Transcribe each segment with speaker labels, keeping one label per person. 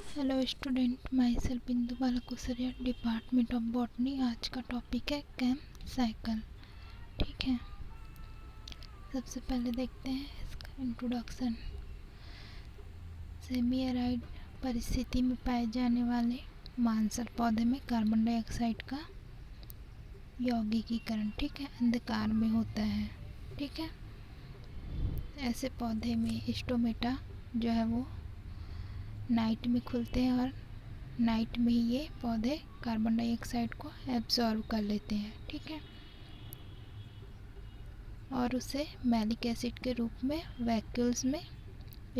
Speaker 1: Hello student, my self बिंदु बालाकुसरिया, department of botany. आज का टॉपिक है कैंप साइकिल। ठीक है, सबसे पहले देखते हैं इसका इंट्रोडक्शन। सेमी एराइड परिस्थिति में पाए जाने वाले मांसल पौधे में कार्बन डाइऑक्साइड का यौगिकीकरण, ठीक है, अंधकार में होता है। ठीक है, ऐसे पौधे में स्टोमेटा जो है वो नाइट में खुलते हैं और नाइट में ही ये पौधे कार्बन डाइऑक्साइड को एब्जॉर्ब कर लेते हैं। ठीक है, और उसे मैलिक एसिड के रूप में वैक्यूल्स में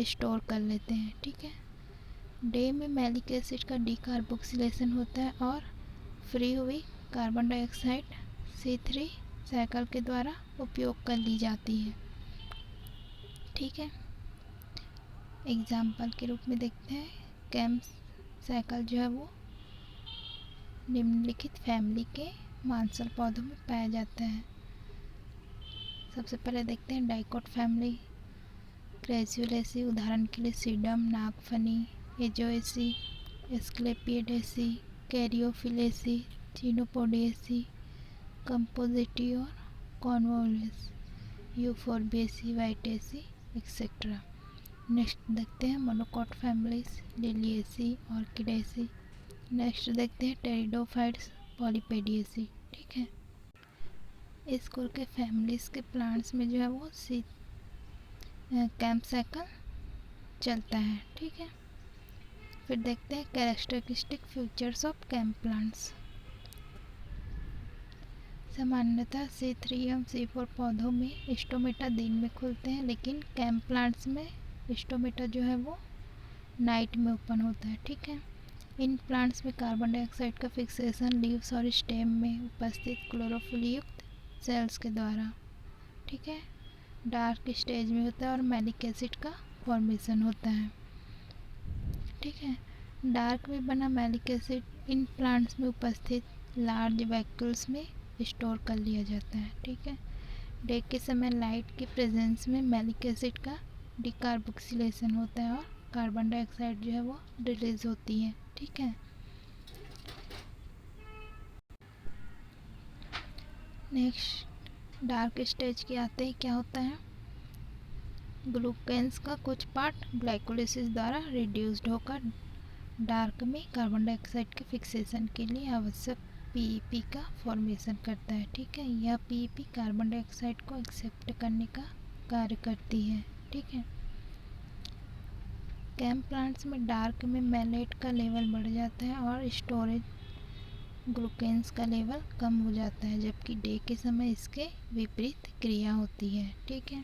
Speaker 1: स्टोर कर लेते हैं। ठीक है, डे में मैलिक एसिड का डीकार्बोक्सिलेशन होता है और फ्री हुई कार्बन डाइऑक्साइड C3 साइकिल के द्वारा उपयोग कर ली जाती है। ठीक है, एग्जाम्पल के रूप में देखते हैं कैंप साइकिल जो है वो निम्नलिखित फैमिली के मांसल पौधों में पाया जाता है। सबसे पहले देखते हैं डाइकोट फैमिली, ग्रेजुलेसी, उदाहरण के लिए सीडम, नागफनी, एजोएसी, एस्क्लेपिएडेसी, कैरियोफिलेसी, चिनोपोडिएसी, कंपोजिटी और कॉन्वोलिस, यूफोर्बिएसी, वाइटेसी एक्सेट्रा। नेक्स्ट देखते हैं monocot families, Liliaceae, orchidaceae. Next देखते हैं टेरिडोफाइट्स, पॉलीपेडिएसी। ठीक है, इस कुल के फैमिलीज के प्लांट्स में जो है वो कैंप साइकिल चलता है। ठीक है, फिर देखते हैं characteristic features of camp plants. सामान्यतः C3 एवं C4 पौधों में स्टोमेटा दिन में खुलते हैं, लेकिन कैंप प्लांट्स में स्टोमेटा जो है वो नाइट में ओपन होता है। ठीक है, इन प्लांट्स में कार्बन डाइऑक्साइड का फिक्सेशन लीव्स और स्टेम में उपस्थित क्लोरोफिल युक्त सेल्स के द्वारा, ठीक है, डार्क स्टेज में होता है और मैलिक एसिड का फॉर्मेशन होता है। ठीक है, डार्क में बना मैलिक एसिड इन प्लांट्स में उपस्थित लार्ज वैक्यूल्स में स्टोर कर लिया जाता है। ठीक है, डे के समय लाइट के प्रेजेंस में मैलिक एसिड का डिकार्बोक्सिलेशन होता है और कार्बन डाइऑक्साइड जो है वो रिलीज होती है। ठीक है, नेक्स्ट डार्क स्टेज के आते ही क्या होता है, ग्लूकेन्स का कुछ पार्ट ग्लाइकोलिसिस द्वारा रिड्यूस्ड होकर डार्क में कार्बन डाइऑक्साइड के फिक्सेशन के लिए आवश्यक पीईपी का फॉर्मेशन करता है। ठीक है, यह पीईपी कार्बन डाइऑक्साइड को एक्सेप्ट करने का कार्य करती है। ठीक है, कैंप प्लांट्स में डार्क में मैलेट का लेवल बढ़ जाता है और स्टोरेज ग्लूकेन्स का लेवल कम हो जाता है, जबकि डे के समय इसके विपरीत क्रिया होती है। ठीक है,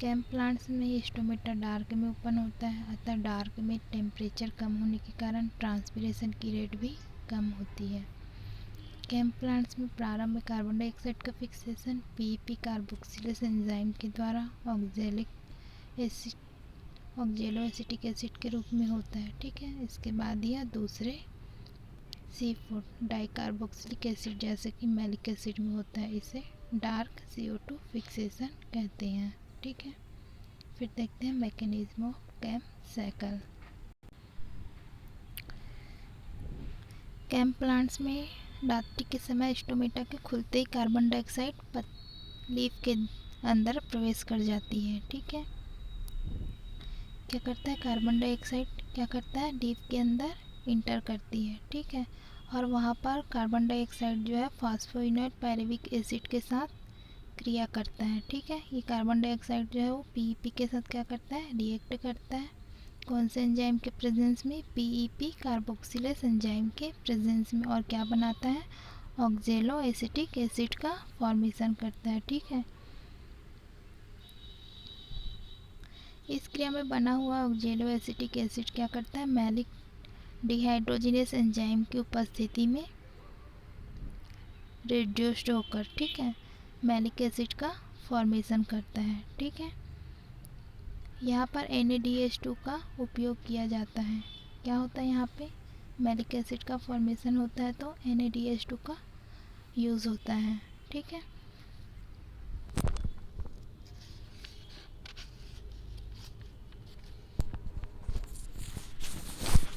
Speaker 1: कैंप प्लांट्स में स्टोमेटा डार्क में ओपन होता है, अतः डार्क में टेम्परेचर कम होने के कारण ट्रांसपिरेशन की रेट भी कम होती है। कैंप प्लांट्स में प्रारंभ में कार्बन डाइऑक्साइड का फिक्सेशन पीईपी कार्बोक्सिलेज एंजाइम के द्वारा ऑक्जेलो एसिटिक एसिड के रूप में होता है। ठीक है, इसके बाद यह दूसरे C4 डाइकार्बोक्सिलिक एसिड जैसे कि मैलिक एसिड में होता है। इसे डार्क CO2 फिक्सेशन कहते हैं। ठीक है, फिर देखते हैं mechanism of camp cycle. Camp plants में रात्रि के समय स्टोमेटा के खुलते ही कार्बन डाइऑक्साइड लीफ के अंदर प्रवेश कर जाती है। ठीक है, क्या करता है, कार्बन डाइऑक्साइड क्या करता है, लीफ के अंदर इंटर करती है। ठीक है, और वहाँ पर कार्बन डाइऑक्साइड जो है फॉस्फोइनोइड पायरुविक एसिड के साथ क्रिया करता है। ठीक है, ये कार्बन डाइऑक्साइड जो है वो पीईपी के साथ क्या करता है, रिएक्ट करता है। कौन से एंजाइम के प्रेजेंस में, पीईपी कार्बोक्सिलेज एंजाइम के प्रेजेंस में, और क्या बनाता है, ऑक्जेलो एसिटिक एसिड का फॉर्मेशन करता है। ठीक है, इस क्रिया में बना हुआ ऑक्जेलो एसिटिक एसिड क्या करता है, मैलिक डिहाइड्रोजिनेस एंजाइम की उपस्थिति में रिड्यूस्ड होकर, ठीक है, मैलिक एसिड का फॉर्मेशन करता है। ठीक है, यहाँ पर NaDH2 का उपयोग किया जाता है। क्या होता है, यहाँ पे मैलिक एसिड का फॉर्मेशन होता है तो NaDH2 का यूज़ होता है। ठीक है,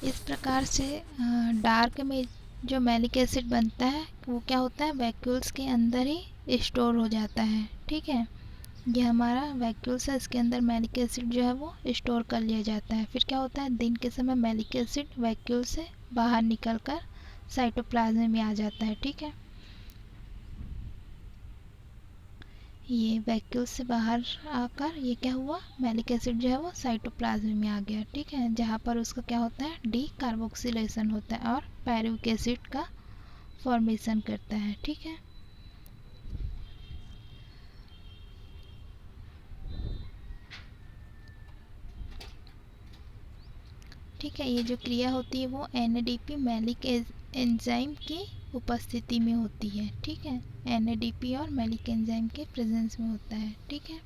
Speaker 1: इस प्रकार से डार्क में जो मैलिक एसिड बनता है वो क्या होता है, वैक्यूल्स के अंदर ही स्टोर हो जाता है। ठीक है, ये हमारा वैक्यूल्स है, इसके अंदर मैलिक एसिड जो है वो स्टोर कर लिया जाता है। फिर क्या होता है, दिन के समय मैलिक एसिड वैक्यूल से बाहर निकलकर साइटोप्लाज्म में आ जाता है। ठीक है, ये वैक्यूल से बाहर आकर ये क्या हुआ, मैलिक एसिड जो है वो साइटोप्लाज्म में आ गया। ठीक है, जहाँ पर उसका क्या होता है, डी कार्बोक्सिलेशन होता है और पायरुविक एसिड का फॉर्मेशन करता है। ठीक है, ठीक है, ये जो क्रिया होती है वो NADP मैलिक एंजाइम की उपस्थिति में होती है। ठीक है, NADP और मैलिक एंजाइम के प्रेजेंस में होता है। ठीक है,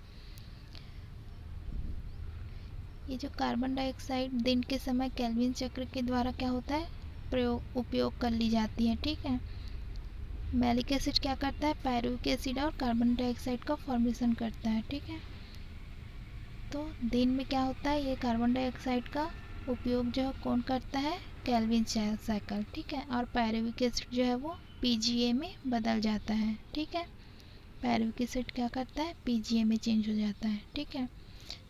Speaker 1: ये जो कार्बन डाइऑक्साइड दिन के समय केल्विन चक्र के द्वारा क्या होता है, उपयोग कर ली जाती है। ठीक है, मैलिक एसिड क्या करता है, पायरुविक एसिड और कार्बन डाइऑक्साइड का फॉर्मेशन करता है। ठीक है, तो दिन में क्या होता है, ये कार्बन डाइऑक्साइड का उपयोग जो है कौन करता है, केल्विन साइकिल। ठीक है, और पायरुविक एसिड जो है वो PGA में बदल जाता है। ठीक है, पायरुविक एसिड क्या करता है, PGA में चेंज हो जाता है। ठीक है,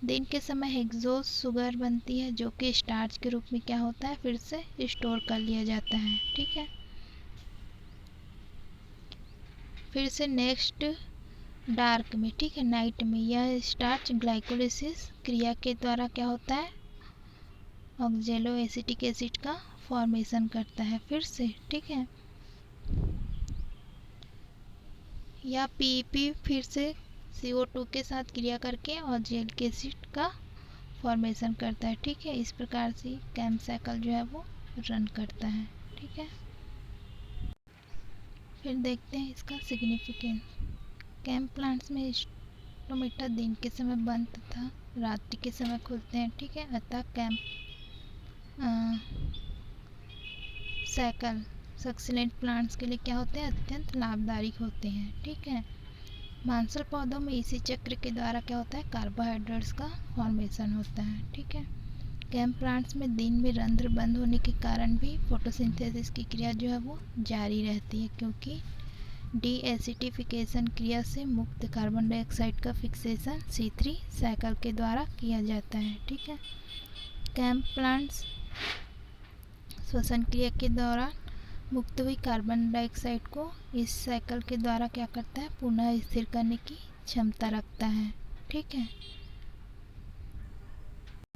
Speaker 1: दिन के समय हेक्सोस शुगर बनती है जो कि स्टार्च के रूप में क्या होता है, फिर से स्टोर कर लिया जाता है। ठीक है, फिर से नेक्स्ट डार्क में, ठीक है, नाइट में यह स्टार्च ग्लाइकोलिसिस क्रिया के द्वारा क्या होता है, ऑक्जेलो एसिटिक एसिड का फॉर्मेशन करता है फिर से। ठीक है, या PEP फिर से CO2 के साथ क्रिया करके ऑक्जेलिक एसिड का फॉर्मेशन करता है। ठीक है, इस प्रकार से कैम्प साइकिल जो है वो रन करता है। ठीक है, फिर देखते हैं इसका सिग्निफिकेंस। कैम्प प्लांट्स में स्टोमेटा दिन के समय बंद तथा रात्रि के समय खुलते हैं। ठीक है, अतः कैम्प साइकिल सक्सिलेंट प्लांट्स के लिए क्या होते हैं, अत्यंत लाभदायक होते हैं। ठीक है, मांसल पौधों में इसी चक्र के द्वारा क्या होता है, कार्बोहाइड्रेट्स का फॉर्मेशन होता है। ठीक है, कैम्प प्लांट्स में दिन में रंध्र बंद होने के कारण भी फोटोसिंथेसिस की क्रिया जो है वो जारी रहती है, क्योंकि डीएसिटिफिकेशन क्रिया से मुक्त कार्बन डाइऑक्साइड का फिक्सेशन C3 साइकिल के द्वारा किया जाता है। ठीक है, कैम्प प्लांट्स श्वसन क्रिया के दौरान मुक्त हुई कार्बन डाइऑक्साइड को इस साइकिल के द्वारा क्या करता है, पुनः स्थिर करने की क्षमता रखता है। ठीक है,